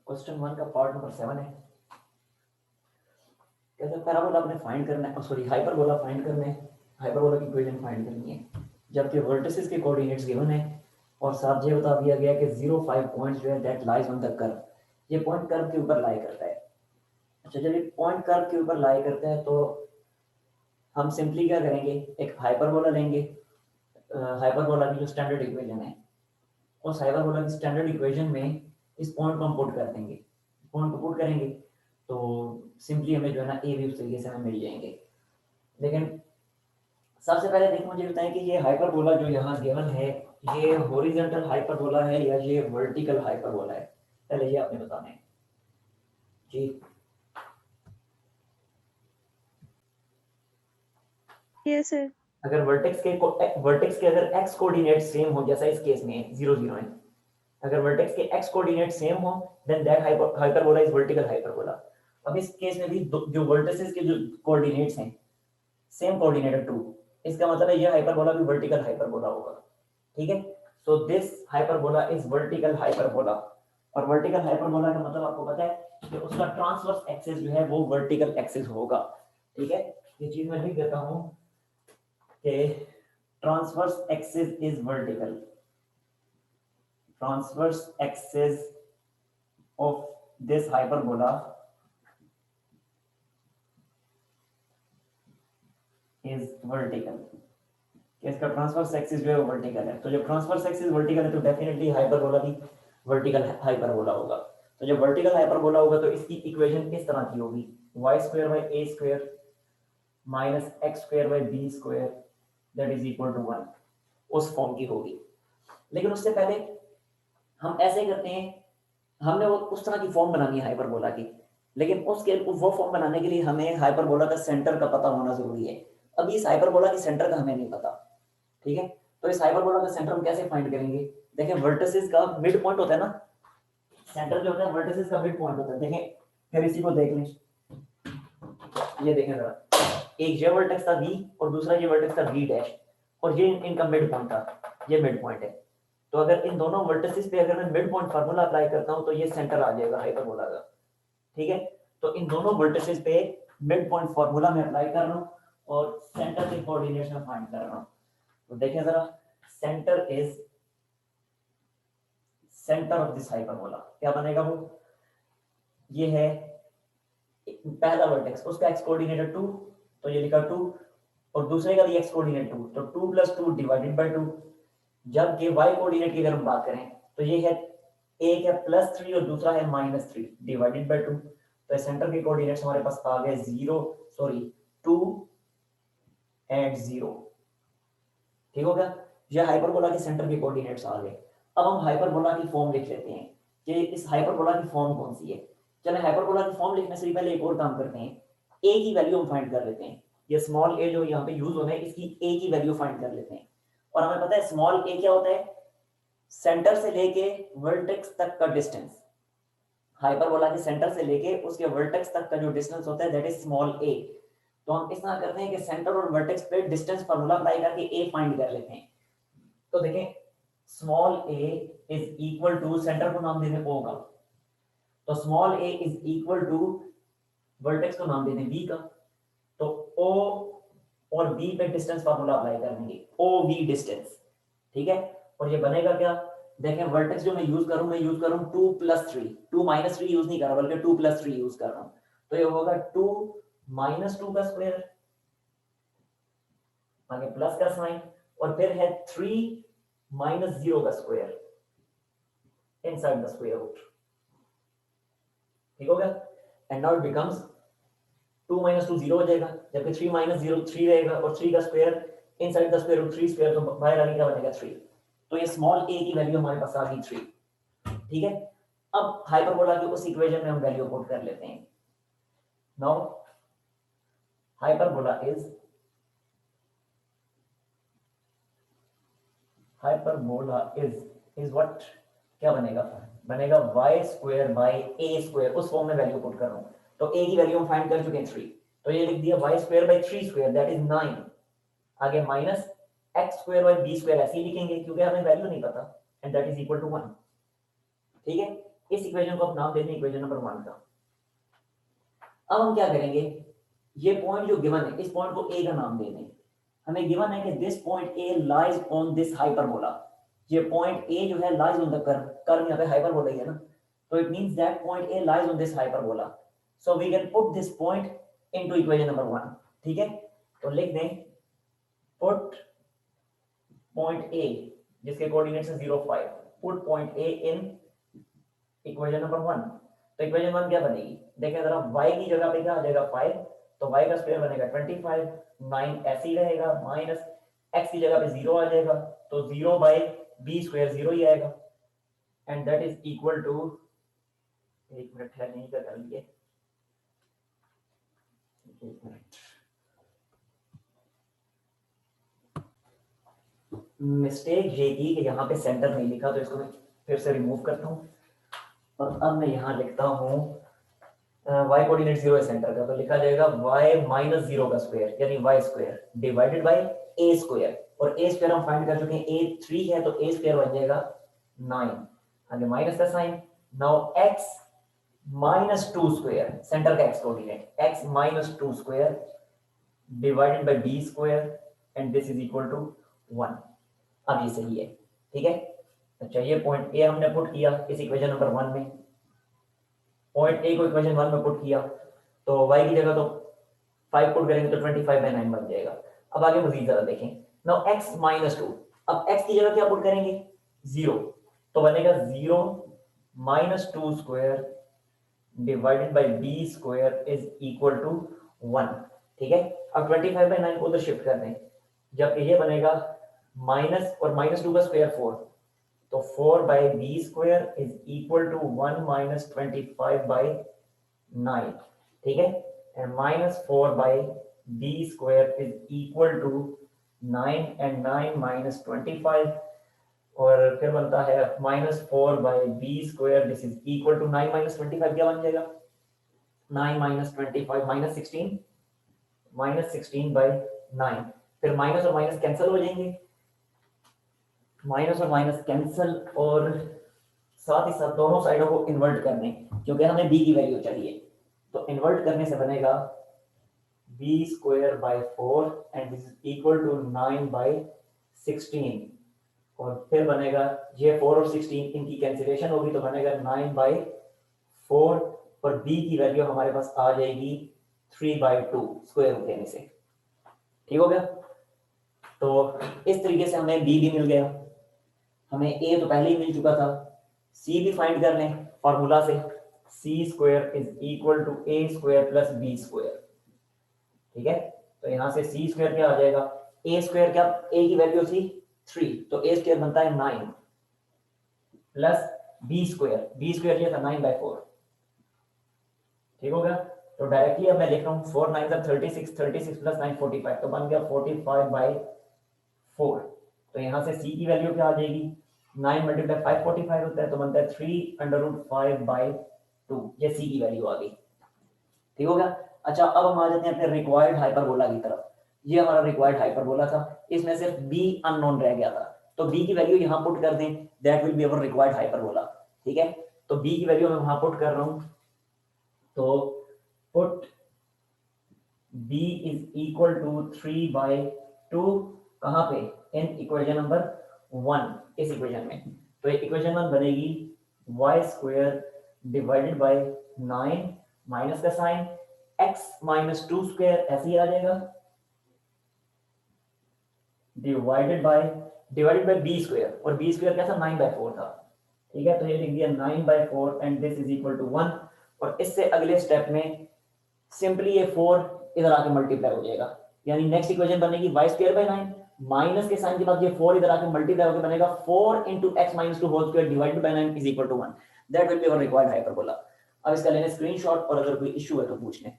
Question 1 का part number 7 है। कहते हैं पैराबोला आपने फाइंड करना है, सॉरी हाइपरबोला फाइंड करना है, हाइपरबोला की इक्वेशन फाइंड करनी है जबकि वर्टिसेस के कोऑर्डिनेट्स गिवन है और साथ ये बता दिया गया कि 0 5 पॉइंट्स जो है that lies on the curve, ये पॉइंट कर्व के ऊपर लाई करता है। अच्छा, जब ये पॉइंट कर्व के ऊपर लाई करता है तो हम सिंपली क्या करेंगे, एक हाइपरबोला लेंगे। हाइपरबोला की जो स्टैंडर्ड इक्वेशन है, उस हाइपरबोला की स्टैंडर्ड इक्वेशन में इस पॉइंट को हम पुट कर देंगे। पॉइंट को पुट करेंगे तो सिंपली हमें जो है ना ए भी उस तरीके से हमें मिल जाएंगे। लेकिन सबसे पहले देखो मुझे बताएं कि ये हाइपरबोला जो यहाँ गिवन है, ये हॉरिजॉन्टल हाइपरबोला है या ये वर्टिकल हाइपरबोला है, पहले ये आपने बताना है जी। Yes sir. अगर वर्टेक्स के अगर एक्स कोऑर्डिनेट सेम हो, जैसा इस केस में 0 0 है, अगर वर्टेक्स के एक्स कोऑर्डिनेट सेम हो then that hyperbola is vertical hyperbola. अब इस केस में भी जो वर्टिसेस के जो कोऑर्डिनेट्स हैं सेम कोऑर्डिनेट है 2, इसका मतलब है ये हाइपरबोला भी वर्टिकल हाइपरबोला होगा। ठीक है, so this hyperbola is vertical hyperbola. और वर्टिकल हाइपरबोला का मतलब आपको पता है कि उसका ट्रांसवर्स एक्सिस जो है वो वर्टिकल एक्सिस होगा। ठीक है, ये चीज मैं लिख देता हूं कि transverse axis is vertical, transverse axis of this hyperbola is vertical। इसका ट्रांसवर्स एक्सिस जो है वो वर्टिकल है, तो जब ट्रांसवर्स एक्सिस वर्टिकल है तो डेफिनेटली हाइपरबोला भी वर्टिकल हाइपरबोला होगा। तो जब वर्टिकल हाइपरबोला होगा तो इसकी इक्वेशन इस तरह की होगी, y square by a square minus x square by b square that is equal to 1, उस फॉर्म की होगी। लेकिन उससे पहले हम ऐसे करते हैं, हमने वो उस तरह की फॉर्म बनानी है हाइपरबोला की, लेकिन उसके वो फॉर्म बनाने के लिए हमें हाइपरबोला का सेंटर का पता होना जरूरी है। अभी इस हाइपरबोला की सेंटर का हमें नहीं पता। ठीक है, तो इस हाइपरबोला का सेंटर हम कैसे फाइंड करेंगे? देखिए वर्टिसेस का मिड पॉइंट होता है ना, सेंटर जो होता है वर्टिसेस का मिड पॉइंट होता है। देखें फिर इसी को देख लें, ये देखें जरा, एक ये वर्टेक्स था v और दूसरा ये वर्टेक्स था v डैश, और ये इनका मिड पॉइंट था, ये मिड पॉइंट है। तो अगर इन दोनों वर्टिसेस पे अगर मैं मिड पॉइंट फार्मूला अप्लाई करता हूं तो ये सेंटर आ जाएगा हाइपरबोला का। ठीक है, तो इन दोनों वर्टिसेस पे मिड पॉइंट फार्मूला में अप्लाई कर रहा हूं और सेंटर के कोऑर्डिनेट्स में फाइंड कर रहा हूं। तो देखें जरा, centre is centre of this hyperbola क्या बनेगा वो, ये है पहला वर्टेक्स, उसका एक्स कोऑर्डिनेट है 2, तो ये लिखा 2, और दूसरे का भी एक्स कोऑर्डिनेट 2, तो 2 + 2 डिवाइडेड बाय 2। जबकि वाई कोऑर्डिनेट की अगर हम बात करें तो ये है, एक है +3 और दूसरा है -3 डिवाइडेड बाय 2। तो सेंटर के कोऑर्डिनेट्स हमारे पास आ गए 2 एंड 0। ठीक हो गया, ये हाइपरबोला के सेंटर के कोऑर्डिनेट्स आ गए। अब हम हाइपरबोला की फॉर्म लिख लेते हैं कि इस हाइपरबोला की फॉर्म कौन सी है। चलें हाइपरबोला की फॉर्म लिखने से पहले एक और काम करते हैं, ए की वैल्यू हम फाइंड कर लेते हैं। ये स्मॉल ए जो यहाँ पे यूज होना है, इसकी ए की वैल्यू फाइंड कर लेते हैं। और हमें पता है स्मॉल ए क्या होता है, सेंटर से लेके वर्टेक्स तक का डिस्टेंस। हाइपरबोला के सेंटर से लेके उसके वर्टेक्स तक का जो डिस्टेंस होता है दैट इज स्मॉल ए। तो हम इस तरह करते हैं कि सेंटर और वर्टेक्स पे डिस्टेंस फार्मूला अप्लाई करके ए फाइंड कर लेते हैं। तो देखें small a is equal to, centre को नाम दे दें ओ का, तो small a is equal to vertex को नाम दे दें बी का, तो ओ और बी पे डिस्टेंस फार्मूला अप्लाई कर देंगे, ओ बी डिस्टेंस। ठीक है, और ये बनेगा क्या, देखें वर्टेक्स जो मैं यूज करूं 2 + 3, 2 - 3 यूज नहीं कर रहा बल्कि 2 + 3 यूज कर रहा हूं। तो ये होगा 2 - 2 का स्क्वायर, आगे प्लस का साइन, और फिर है 3 - 0 का square inside the square root. ठीक हो गया, एंड नाउ इट बिकम्स 2 - 2 0 हो जाएगा, जबकि 3 - 0 3 रहेगा, और 3 का square inside the square root 3 square, तो बाहर आने का बनेगा 3। तो ये स्मॉल a की वैल्यू हमारे पास आ गई 3। ठीक है, अब हाइपरबोला की उस इक्वेशन में हम वैल्यू पुट कर लेते हैं। नाउ हाइपरबोला इज व्हाट, क्या बनेगा, बनेगा y square bye a square, उस फॉर्म में वैल्यू पुट कर रहा हूं। तो a की वैल्यू हम फाइंड कर चुके हैं 3, तो ये लिख दिया y square by 3 square that is 9, आगे minus x square by b square ऐसे ही लिखेंगे क्योंकि हमें वैल्यू नहीं पता, and that is equal to 1। ठीक है, इस इक्वेशन को आप नाम देते हैं इक्वेशन नंबर 1 का। अब हम क्या करेंगे, ये पॉइंट जो गिवन है इस पॉइंट को ए का नाम दे दें। हमें गिवन है कि this point A lies on this hyperbola, ये पॉइंट ए जो है lies on the curve, curve यहां पे हाइपरबोला ही है ना, तो it means that point A lies on this hyperbola, so we can put this point into equation number 1। ठीक है, तो लिख दें पुट पॉइंट ए जिसके कोऑर्डिनेट्स है 0 5, put point A in equation number 1। तो इक्वेशन 1 क्या बनेगी, देखें जरा, y की जगह पे क्या आ जाएगा 5, तो y का स्क्वायर बनेगा 25, 9 ऐसे ही रहेगा, माइनस x की जगह पे 0 आ जाएगा, तो 0 बाय b स्क्वायर 0 ही आएगा, and that is equal to, एक मिनट है नहीं कर लिए, एक मिनट, मिस्टेक ये की कि यहाँ पे सेंटर नहीं लिखा, तो इसको मैं फिर से रिमूव करता हूँ और अब मैं यहाँ लिखता हूँ y कोऑर्डिनेट 0 है सेंटर का, तो लिखा जाएगा y माइनस 0 का स्क्वायर यानी y square divided bye a square, और a स्क्वायर हम फाइंड कर चुके हैं, a 3 है तो a स्क्वायर बन जाएगा 9, आगे माइनस का sign, now x minus 2 square, centre का x coordinate x minus 2 square divided by b square, and this is equal to 1। अब ये सही है, ठीक है। अच्छा, ये पॉइंट ए हमने पुट किया इस इक्वेशन नंबर 1 में, पॉइंट ए को इक्वेशन 1 में पुट किया, तो y की जगह तो 5 पुट करेंगे तो 25/9 बन जाएगा। अब आगे मजीद जरा देखें, नाउ x माइनस 2, अब x की जगह क्या पुट करेंगे 0, तो बनेगा 0 minus 2 square divided by b square is equal to 1। ठीक है, अब 25/9 को उधर शिफ्ट कर दें, जब ये बनेगा माइनस और माइनस 2 का स्क्वायर 4, तो 4 by b square is equal to 1 minus 25/9। ठीक है, and minus 4 by b square is equal to 9, and 9 minus 25, और फिर बनता है minus 4 by b square, this is equal to 9 minus 25 क्या बन जाएगा, 9 माइनस 25 माइनस 16, माइनस 16 बाय 9, फिर माइनस और माइनस कैंसिल हो जाएंगे, माइनस और माइनस कैंसिल, और साथ ही साथ दोनों साइडों को इन्वर्ट करने, क्योंकि हमें b की वैल्यू चाहिए, तो इन्वर्ट करने से बनेगा b square by 4 and this is equal to 9 by 16, और फिर बनेगा ये 4 और 16 इनकी कैंसिलेशन होगी तो बनेगा 9 बाय 4, और b की वैल्यू हमारे पास आ जाएगी 3/2 स्क्वायर रूट लेने से। ठीक हो गया, तो इस तरीके से हमें b भी मिल गया, हमें a तो पहले ही मिल चुका था, c भी फाइंड कर लें फॉर्मूला से, c square is equal to a square plus b square. ठीक है, तो यहाँ से c स्क्वायर क्या आ जाएगा, a स्क्वायर क्या, a की वैल्यू थी 3, तो a स्क्वायर बनता है 9 प्लस b स्क्वायर ये था 9/4। ठीक हो गया, तो डायरेक्टली अब मैं लिख रहा हूँ 4 9 36, 36 प्लस 9 45, तो बन गया 45/4। तो यहाँ से c की वैल्यू क्या आ जाएगी, 9 मल्टीप्लाई 5 45 होता है, तो बनता है 3√5/2, ये c की वैल्यू आ गई। ठीक हो गया। अच्छा, अब हम आ जाते हैं अपने रिक्वायर्ड हाइपरबोला की तरफ। ये हमारा रिक्वायर्ड हाइपरबोला था, इसमें सिर्फ b अननोन रह गया था, तो b की वैल्यू यहाँ पुट कर दें, that will be our required hyperbola. ठीक है, तो b की वैल्यू मैं वहां पुट कर रहा हूं, तो put b is equal to 3/2 कहां पे, इन इक्वेशन नंबर 1, इस इक्वेशन में, तो इक्वेशन 1 बनेगी y square divided bye 9 minus का साइन x माइनस 2 स्क्वायर ऐसे ही आ जाएगा, डिवाइडेड बाय b स्क्वायर, और b स्क्वायर क्या था 9/4 था। ठीक है, तो ये लिख दिया 9/4 and this is equal to 1, और इससे अगले स्टेप में सिंपली ये 4 इधर आके मल्टीप्लाई हो जाएगा, यानी नेक्स्ट इक्वेशन बनेगी y स्क्वायर बाय 9 माइनस के साइन के बाद ये 4 इधर आके मल्टीप्लाई होकर बनेगा 4 into x minus 2 whole square divided by 9 is equal to 1। that will be our required hyperbola। अब इसका लेने स्क्रीनशॉट, और अगर कोई इशू है तो पूछ लें।